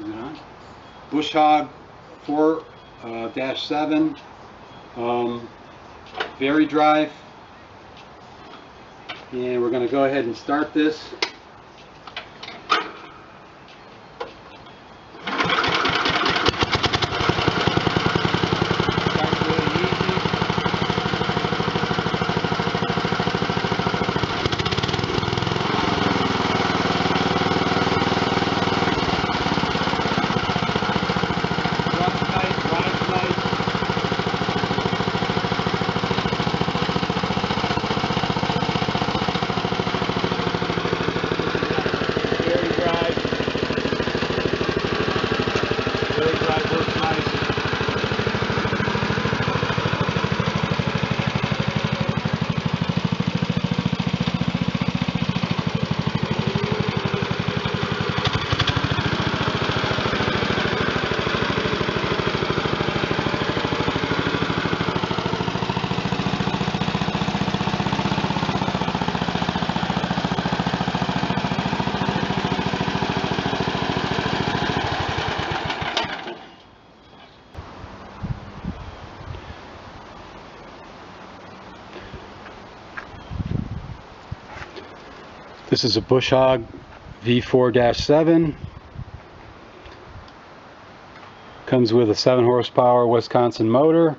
Is it on? Bush Hog 4-7 Very Drive, and we're going to go ahead and start this. This is a Bush Hog V4-7. Comes with a 7 horsepower Wisconsin motor.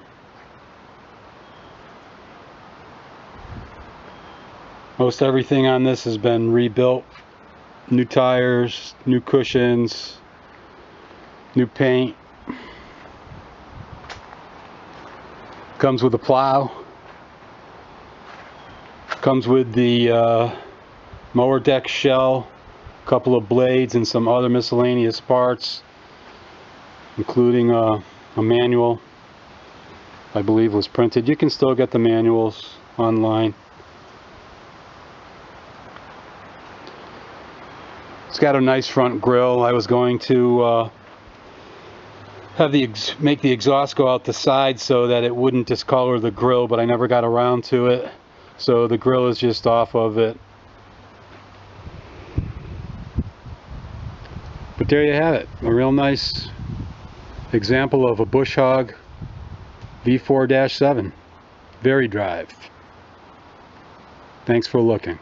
Most everything on this has been rebuilt. New tires, new cushions, new paint. Comes with a plow. Comes with the mower deck shell, a couple of blades, and some other miscellaneous parts, including a manual, I believe was printed. You can still get the manuals online. It's got a nice front grille. I was going to make the exhaust go out the side so that it wouldn't discolor the grille, but I never got around to it, so the grille is just off of it. But there you have it, a real nice example of a Bush Hog V4-7 Very Drive. Thanks for looking.